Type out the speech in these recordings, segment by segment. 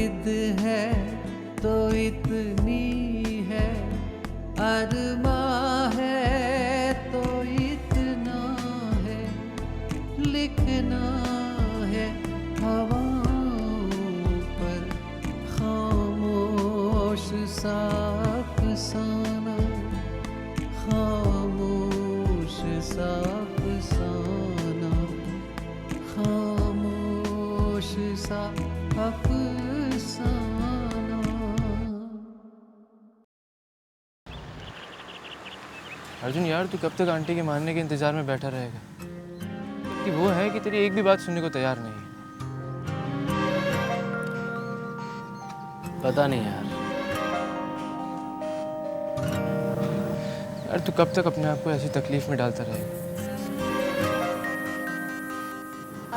जिद है तो इतनी है, अरमा है तो इतना है, लिखना है हवाओं पर खामोश सा अफसाना, खामोश सा अफसाना, खामोश सा अफसाना। अर्जुन यार, तू कब तक आंटी के मानने के इंतजार में बैठा रहेगा? कि वो है कि तेरी एक भी बात सुनने को तैयार नहीं है। पता नहीं यार। यार तू कब तक अपने आप को ऐसी तकलीफ में डालता रहेगा?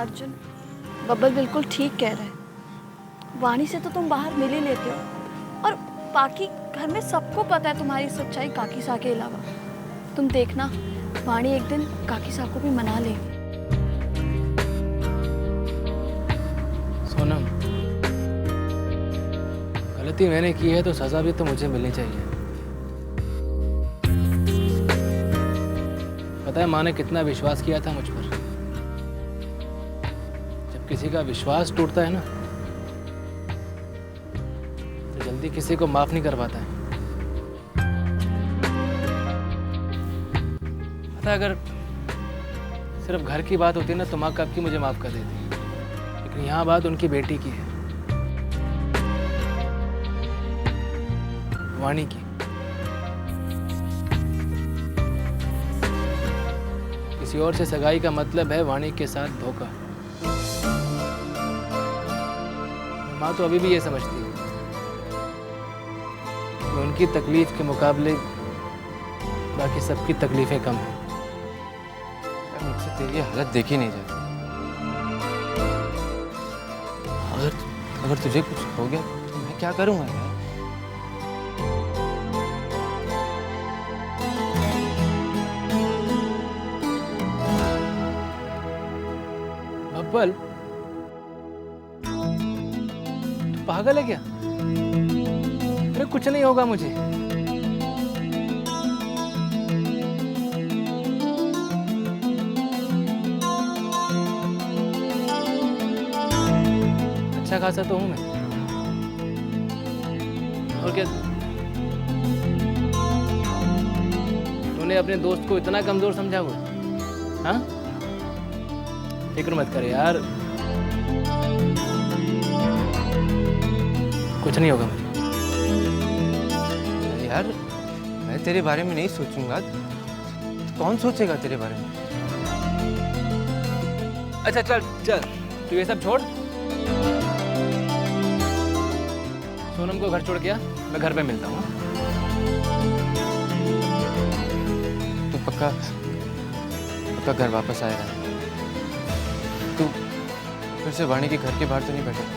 अर्जुन, बब्बल बिल्कुल ठीक कह रहे हैं। वाणी से तो तुम बाहर मिल ही लेते हो, और बाकी घर में सबको पता है तुम्हारी सच्चाई काकी सा के अलावा। तुम देखना, वाणी एक दिन काकी सा को भी मना लेगी। सोनम, गलती मैंने की है तो सजा भी तो मुझे मिलनी चाहिए। पता है माँ ने कितना विश्वास किया था मुझ पर। जब किसी का विश्वास टूटता है ना, तो जल्दी किसी को माफ नहीं कर पाता है। पता है, अगर सिर्फ घर की बात होती ना तो माँ कब की मुझे माफ कर देती, लेकिन यहाँ बात उनकी बेटी की है, वाणी की। किसी और से सगाई का मतलब है वाणी के साथ धोखा। माँ तो अभी भी ये समझती है कि उनकी तकलीफ के मुकाबले बाकी सबकी तकलीफें कम हैं। मुझसे तेरी ये हालत देखी नहीं जाती। अगर तुझे कुछ हो गया तो मैं क्या करूँगा यार? बब्बल, तू पागल है क्या? अरे कुछ नहीं होगा मुझे। अच्छा खासा तो हूं मैं, और क्या? तूने अपने दोस्त को इतना कमजोर समझा हुआ? हाँ, फिक्र मत कर यार, कुछ नहीं होगा मुझे। यार मैं तेरे बारे में नहीं सोचूंगा, तो कौन सोचेगा तेरे बारे में? अच्छा चल चल, तू ये सब छोड़, सोनम को घर छोड़ के आ, मैं घर पे मिलता हूँ। तू पक्का घर वापस आएगा? तू फिर से वाणी के घर के बाहर तो नहीं बैठेगा?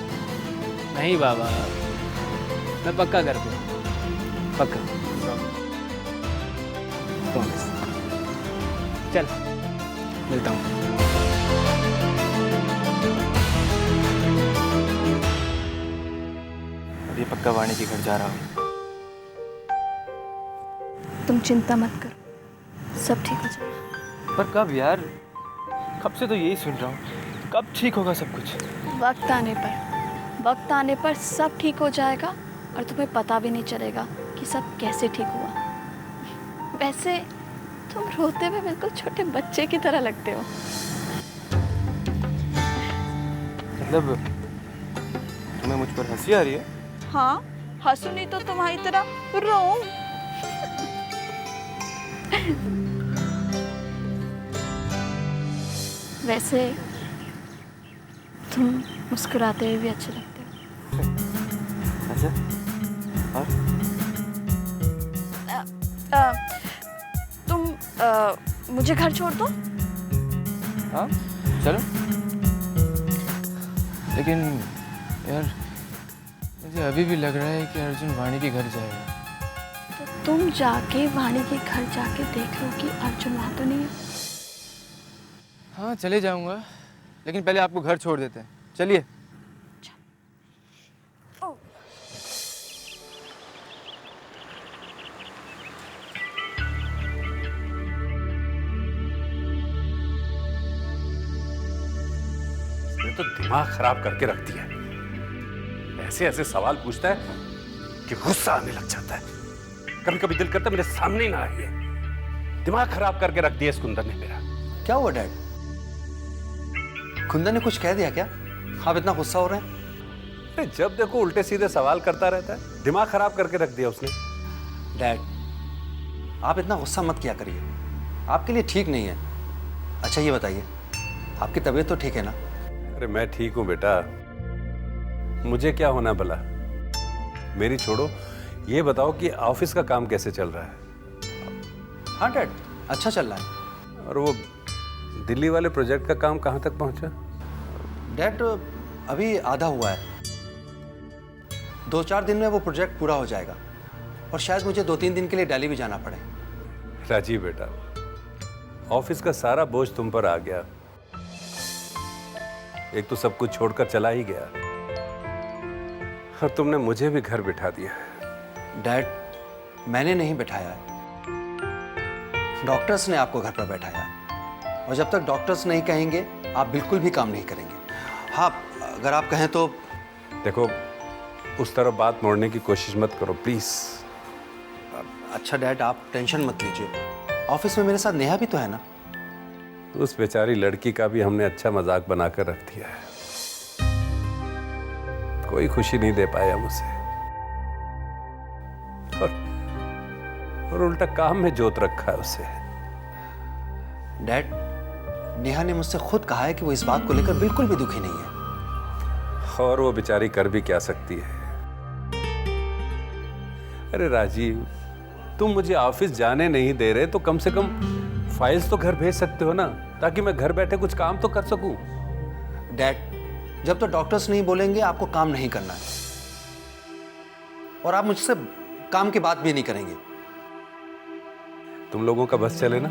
नहीं बाबा, मैं पक्का घर पे, पक्का, प्रॉमिस। चल मिलता हूँ। अभी पक्का वाणी के घर जा रहा हूँ। तुम चिंता मत करो, सब ठीक हो जाएगा। पर कब यार? कब से तो यही सुन रहा हूँ, कब ठीक होगा सब कुछ? वक्त आने पर सब ठीक हो जाएगा, और तुम्हें पता भी नहीं चलेगा कि सब कैसे ठीक हुआ। वैसे तुम रोते हुए बिल्कुल छोटे बच्चे की तरह लगते हो। मतलब तुम्हें मुझ पर हंसी आ रही है? हाँ, हंसू नहीं तो तुम्हारी तरह रोऊं। वैसे तुम मुस्कुराते हुए भी अच्छे लगते हो। अच्छा, और? तुम मुझे घर छोड़ दो। हाँ चलो, लेकिन यार मुझे अभी भी लग रहा है कि अर्जुन वाणी के घर जाएगा। तो तुम जाके वाणी के घर जाके देख लो कि अर्जुन वहाँ तो नहीं है। हाँ चले जाऊंगा, लेकिन पहले आपको घर छोड़ देते हैं। चलिए। इसने तो दिमाग खराब करके रख दिया। ऐसे ऐसे सवाल पूछता है कि गुस्सा आने लग जाता है। कभी कभी दिल करता है मेरे सामने ही ना आइए। दिमाग खराब करके रख दिया इस कुंदन ने मेरा। क्या हुआ डैड? कुंदन ने कुछ कह दिया क्या? आप इतना गुस्सा हो रहे हैं? अरे जब देखो उल्टे सीधे सवाल करता रहता है। दिमाग खराब करके रख दिया उसने। डैड, आप इतना गुस्सा मत किया करिए, आपके लिए ठीक नहीं है। अच्छा ये बताइए, आपकी तबीयत तो ठीक है ना? अरे मैं ठीक हूं बेटा, मुझे क्या होना भला। मेरी छोड़ो, ये बताओ कि ऑफिस का काम कैसे चल रहा है? हाँ डैड, अच्छा चल रहा है। और वो दिल्ली वाले प्रोजेक्ट का काम कहाँ तक पहुंचा? डैड अभी आधा हुआ है, 2-4 दिन में वो प्रोजेक्ट पूरा हो जाएगा और शायद मुझे 2-3 दिन के लिए दिल्ली भी जाना पड़े। राजीव बेटा, ऑफिस का सारा बोझ तुम पर आ गया। एक तो सब कुछ छोड़कर चला ही गया और तुमने मुझे भी घर बिठा दिया। डैड, मैंने नहीं बैठाया है, डॉक्टर्स ने आपको घर पर बैठाया है और जब तक डॉक्टर्स नहीं कहेंगे आप बिल्कुल भी काम नहीं करेंगे। हाँ, अगर आप कहें तो। देखो, उस तरफ बात मोड़ने की कोशिश मत करो प्लीज। अच्छा डैड, आप टेंशन मत लीजिए, ऑफिस में मेरे साथ नेहा भी तो है ना। उस बेचारी लड़की का भी हमने अच्छा मजाक बनाकर रख दिया है। कोई खुशी नहीं दे पाया मुझे और उल्टा काम में जोत रखा है उसे। डैड, नेहा ने मुझसे खुद कहा है कि वो इस बात को लेकर बिल्कुल भी दुखी नहीं है। और वो बेचारी कर भी क्या सकती है। अरे राजीव, तुम मुझे ऑफिस जाने नहीं दे रहे तो कम से कम फाइल्स तो घर भेज सकते हो ना, ताकि मैं घर बैठे कुछ काम तो कर सकूं। डैड, जब तो डॉक्टर्स नहीं बोलेंगे आपको काम नहीं करना है और आप मुझसे काम की बात भी नहीं करेंगे। तुम लोगों का बस चले ना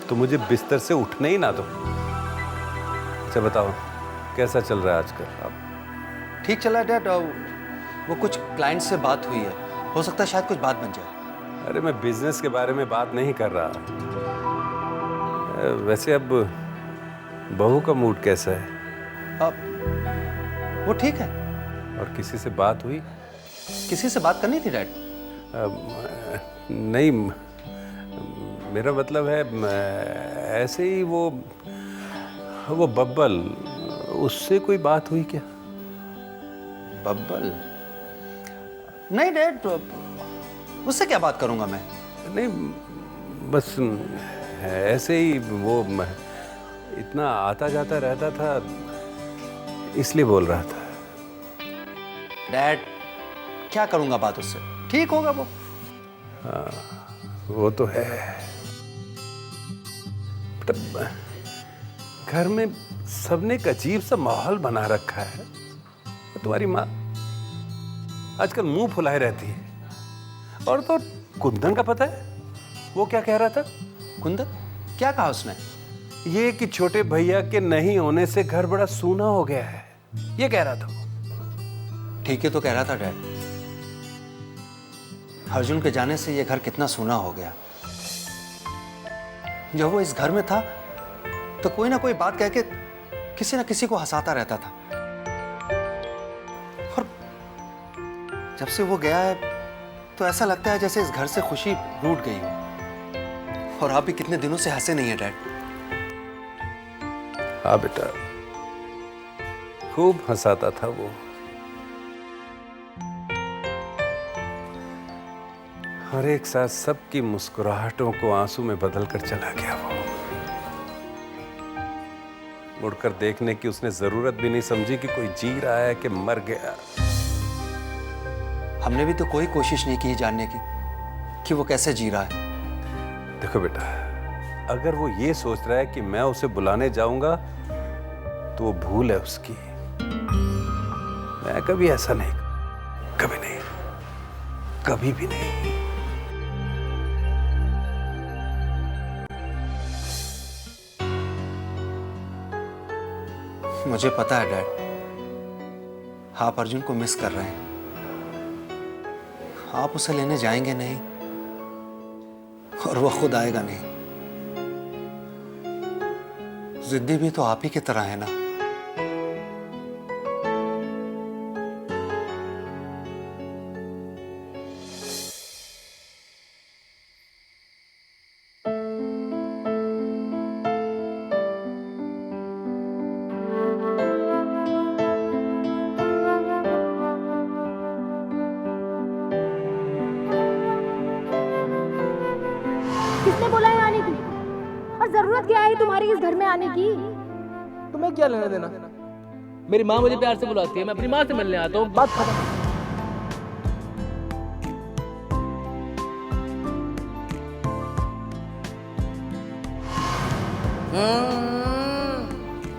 तो मुझे बिस्तर से उठने ही ना दो। अच्छा बताओ, कैसा चल रहा है आजकल? आप ठीक चला है डैड, वो कुछ क्लाइंट से बात हुई है, हो सकता है शायद कुछ बात बन जाए। अरे मैं बिजनेस के बारे में बात नहीं कर रहा। वैसे अब बहू का मूड कैसा है? वो ठीक है। और किसी से बात हुई? किसी से बात करनी थी डैड? नहीं, मेरा मतलब है ऐसे ही वो बब्बल, उससे कोई बात हुई क्या? बब्बल? नहीं डैड, उससे क्या बात करूंगा मैं? नहीं, बस ऐसे ही वो इतना आता जाता रहता था इसलिए बोल रहा था। डैड, क्या करूंगा बात उससे, ठीक होगा वो। हाँ, वो तो है। घर में सबने एक अजीब सा माहौल बना रखा है। तुम्हारी माँ आजकल मुंह फुलाए रहती है। और तो कुंदन का पता है वो क्या कह रहा था? कुंदन क्या कहा उसने? ये कि छोटे भैया के नहीं होने से घर बड़ा सूना हो गया है, ये कह रहा था। ठीक है तो कह रहा था डैड, अर्जुन के जाने से ये घर कितना सूना हो गया। जब वो इस घर में था तो कोई ना कोई बात कह के किसी ना किसी को हंसाता रहता था और जब से वो गया है तो ऐसा लगता है जैसे इस घर से खुशी रूठ गई हो। और आप भी कितने दिनों से हंसे नहीं है डैड। हाँ बेटा, खूब हंसाता था वो। हर एक साथ सबकी मुस्कुराहटों को आंसू में बदल कर चला गया वो। मुड़कर देखने की उसने जरूरत भी नहीं समझी कि कोई जी रहा है कि मर गया। हमने भी तो कोई कोशिश नहीं की जानने की कि वो कैसे जी रहा है। देखो बेटा, अगर वो ये सोच रहा है कि मैं उसे बुलाने जाऊंगा तो वो भूल है उसकी। मैं कभी ऐसा नहीं, कभी नहीं, कभी भी नहीं। मुझे पता है डैड, आप अर्जुन को मिस कर रहे हैं। आप उसे लेने जाएंगे नहीं और वो खुद आएगा नहीं। जिद्दी भी तो आप ही की तरह है ना। किसने बोला है आने की? और जरूरत क्या है तुम्हारी इस घर में आने की? तुम्हें क्या लेना देना? मेरी माँ मुझे प्यार से बुलाती है, मैं अपनी माँ से मिलने आता हूँ, बात खत्म।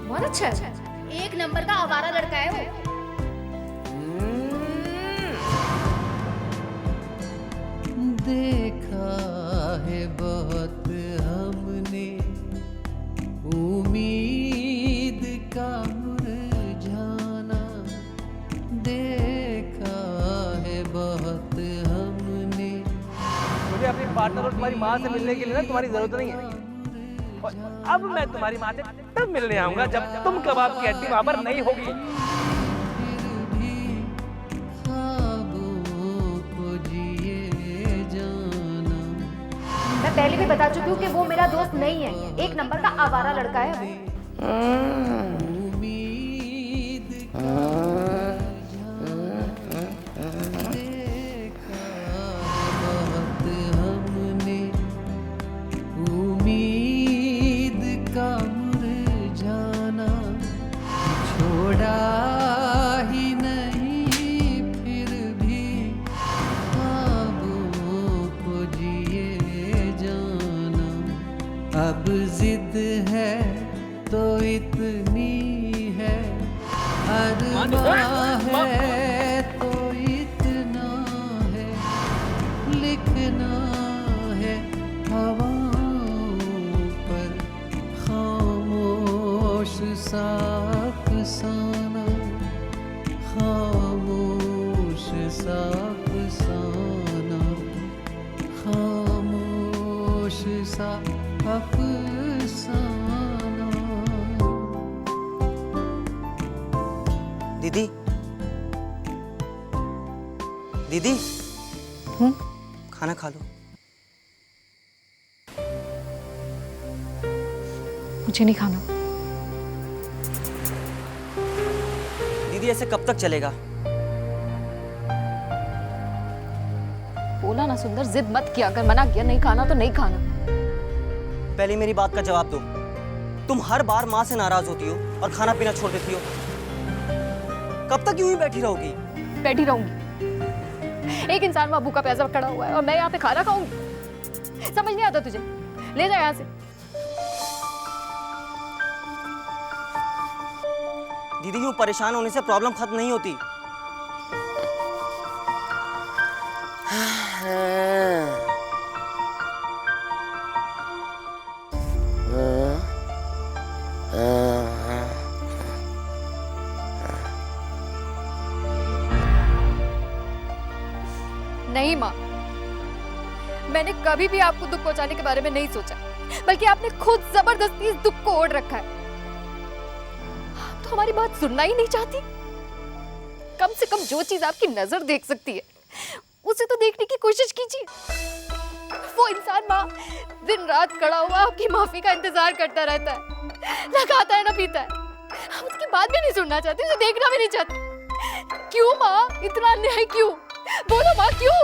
बहुत अच्छा है, एक नंबर का आवारा लड़का है वो। देखा है बहुत हमने उम्मीद का मुरझाना, देखा है बहुत हमने। मुझे अपनी पार्टनर और तुम्हारी माँ से मिलने के लिए ना तुम्हारी जरूरत नहीं है। और अब मैं तुम्हारी माँ से तब मिलने आऊंगा जब तुम कबाब की हड्डी वहां पर नहीं होगी। फिर भी ख्वाबों को जिए जाना। मैं पहले भी बता चुकी हूँ कि वो मेरा दोस्त नहीं है, एक नंबर का आवारा लड़का है वो। उम्मीद का देखा बहुत हमने उम्मीद का मुरझाना, छोड़ा ही नहीं फिर भी ख्वाबों को जिए जाना। अब जिद है तो इतनी है, अरमां है तो इतना है, लिखना है हवाओं पर खामोश सा अफसाना, खामोश सा अफसाना, खामोश सा अफसाना। दीदी, दीदी, खाना खा लो। मुझे नहीं खाना। दीदी ऐसे कब तक चलेगा? बोला ना सुंदर, जिद मत किया, अगर मना किया नहीं खाना तो नहीं खाना। पहले मेरी बात का जवाब दो। तुम हर बार माँ से नाराज होती हो और खाना पीना छोड़ देती हो। कब तक यूं ही बैठी रहोगी? बैठी रहूंगी। एक इंसान वहां भूखा प्यासा खड़ा हुआ है और मैं यहाँ पे खाना खाऊंगी? समझ नहीं आता तुझे? ले जा यहाँ से। दीदी यूं परेशान होने से प्रॉब्लम खत्म नहीं होती। नहीं माँ, मैंने कभी भी आपको दुख पहुंचाने के बारे में नहीं सोचा, बल्कि आपने खुद जबरदस्ती इस दुख को ओढ़ रखा है। आप तो हमारी बात सुनना ही नहीं चाहती। कम से कम जो चीज आपकी नजर देख सकती है उसे तो देखने की कोशिश कीजिए। वो इंसान माँ दिन रात खड़ा हुआ आपकी माफी का इंतजार करता रहता है, ना खाता है ना पीता है। हम उसकी बात भी नहीं सुनना चाहते, उसे देखना भी नहीं चाहते। क्यों माँ, इतना अन्याय क्यों? बोलो माँ, क्यों?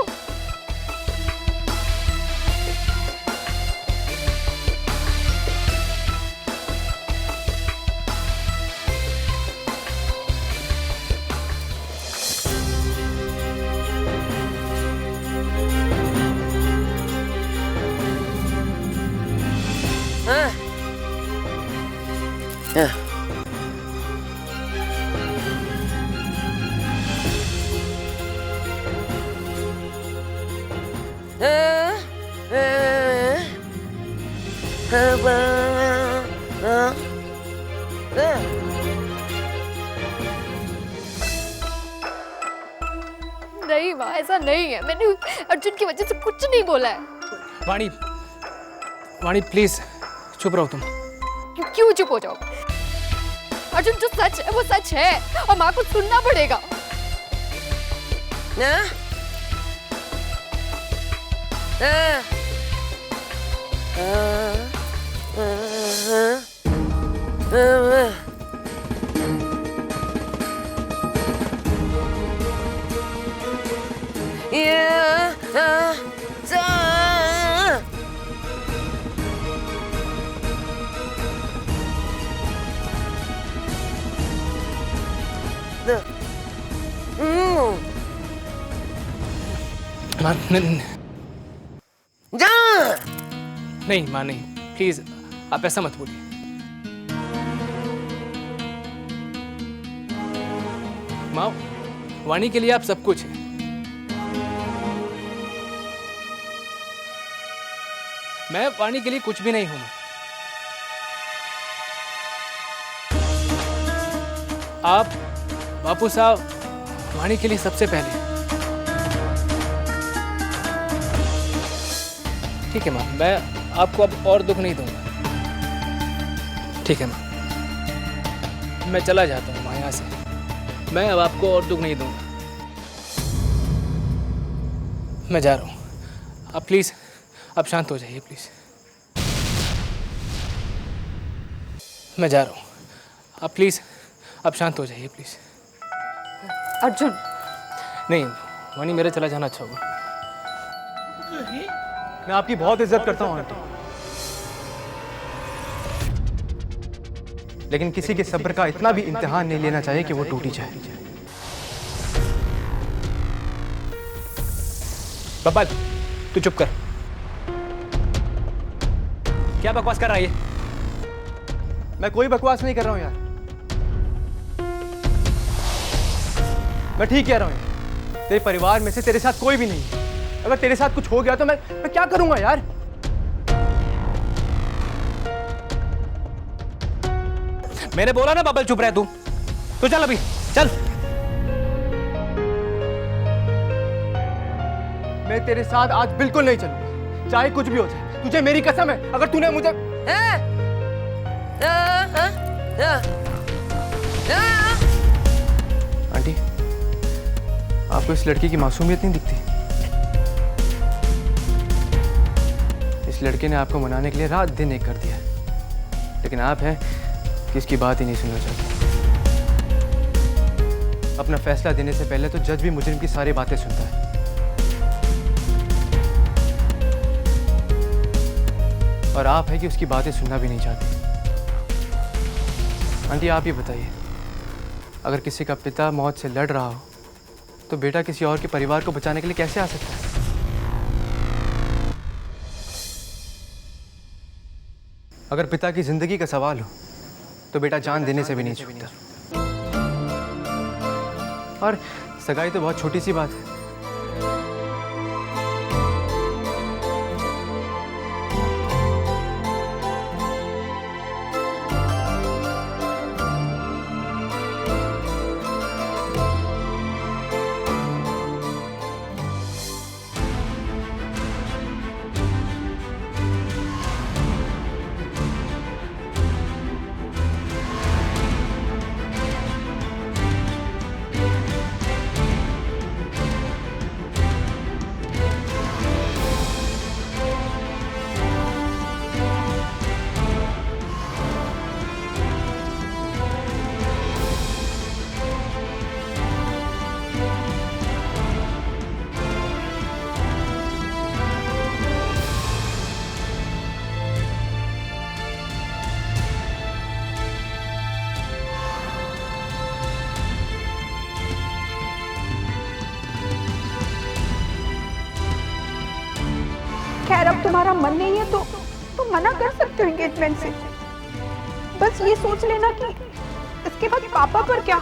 नहीं माँ, ऐसा नहीं है। मैंने अर्जुन की वजह से कुछ नहीं बोला है। वाणी, वाणी प्लीज चुप रहो तुम। क्यों चुप हो जाओ? अर्जुन जो सच है वो सच है और माँ को सुनना पड़ेगा। माँ नहीं माँ नहीं, प्लीज आप ऐसा मत बोलिए। माँ, वाणी के लिए आप सब कुछ है। मैं वाणी के लिए कुछ भी नहीं हूं। आप बापू साहब वाणी के लिए सबसे पहले। ठीक है माँ, मैं आपको अब और दुख नहीं दूंगा। ठीक है माँ, मैं चला जाता हूँ माँ यहाँ से। मैं अब आपको और दुख नहीं दूंगा। मैं जा रहा हूँ। आप प्लीज आप शांत हो जाइए प्लीज। मैं जा रहा हूँ। आप प्लीज आप शांत हो जाइए प्लीज। अर्जुन नहीं वाणी, मेरा चला जाना अच्छा होगा। मैं आपकी बहुत इज्जत करता हूँ आंटी, लेकिन किसी के सब्र का इतना भी इम्तिहान नहीं लेना चाहिए कि वो टूटी जाए। बब्बल तू चुप कर। क्या बकवास कर रहा है ये? मैं कोई बकवास नहीं कर रहा हूं यार, मैं ठीक कह रहा हूं यार। तेरे परिवार में से तेरे साथ कोई भी नहीं है। अगर तेरे साथ कुछ हो गया तो मैं क्या करूंगा यार? मैंने बोला ना बबल चुप रह तू। तो चल अभी चल। मैं तेरे साथ आज बिल्कुल नहीं चलूंगा, चाहे कुछ भी हो जाए। तुझे मेरी कसम है, अगर तूने मुझे आंटी, आपको इस लड़की की मासूमियत नहीं दिखती? इस लड़के ने आपको मनाने के लिए रात दिन एक कर दिया, लेकिन आप हैं कि इसकी बात ही नहीं सुनना चाहते। अपना फैसला देने से पहले तो जज भी मुजरिम की सारी बातें सुनता है। और आप है कि उसकी बातें सुनना भी नहीं चाहते। आंटी आप ही बताइए, अगर किसी का पिता मौत से लड़ रहा हो तो बेटा किसी और के परिवार को बचाने के लिए कैसे आ सकता है? अगर पिता की जिंदगी का सवाल हो तो बेटा जान देने से भी नहीं चूकता। और सगाई तो बहुत छोटी सी बात है। खैर अब तुम्हारा मन नहीं है तो तुम मना कर सकते हो एंगेजमेंट से। बस ये सोच लेना कि इसके बाद पापा पर क्या।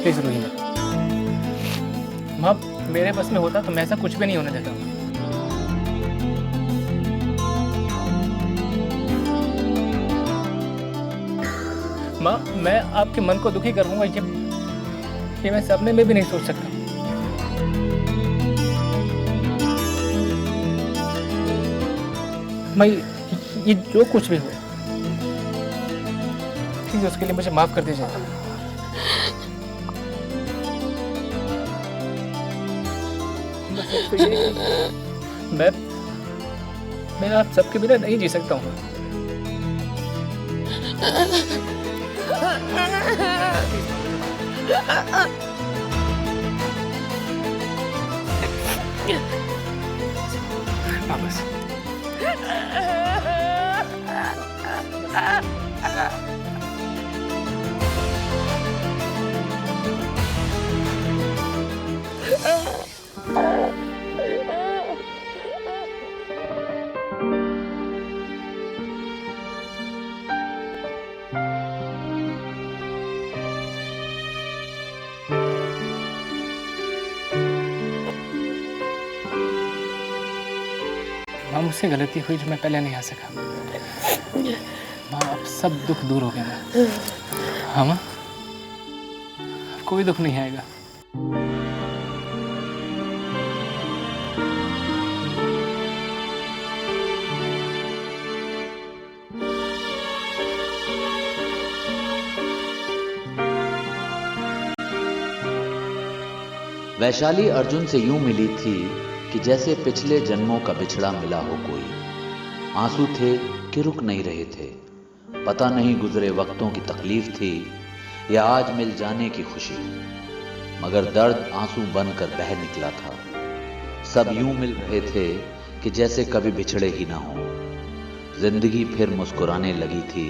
प्लीज रूही माँ, माँ मेरे बस में होता तो मैं ऐसा कुछ भी नहीं होने देता हूँ। माँ मैं आपके मन को दुखी करूंगा ये मैं सपने में भी नहीं सोच सकता। मैं ये जो कुछ भी हो प्लीज उसके लिए मुझे माफ कर दीजिए। मैं आप सबके बिना नहीं जी सकता हूँ। बस माँ मुझसे गलती हुई जो मैं पहले नहीं आ सका। माँ अब सब दुख दूर हो गया माँ। हाँ माँ अब कोई दुख नहीं आएगा। वैशाली अर्जुन से यूं मिली थी कि जैसे पिछले जन्मों का बिछड़ा मिला हो कोई। आंसू थे कि रुक नहीं रहे थे, पता नहीं गुजरे वक्तों की तकलीफ थी या आज मिल जाने की खुशी, मगर दर्द आंसू बनकर बह निकला था। सब यूं मिल रहे थे कि जैसे कभी बिछड़े ही ना हो। जिंदगी फिर मुस्कुराने लगी थी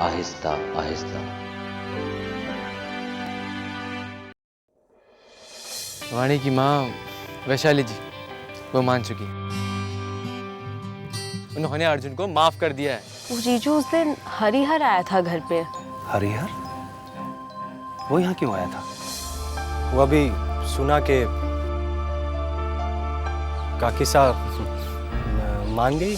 आहिस्ता आहिस्ता। वाणी की माँ वैशाली जी वो मान चुकी, उन्होंने अर्जुन को माफ कर दिया है। जीजू उस दिन हरिहर आया था घर पे। हरिहर? वो यहाँ क्यों आया था? वो अभी सुना के काकी साहब मान गई।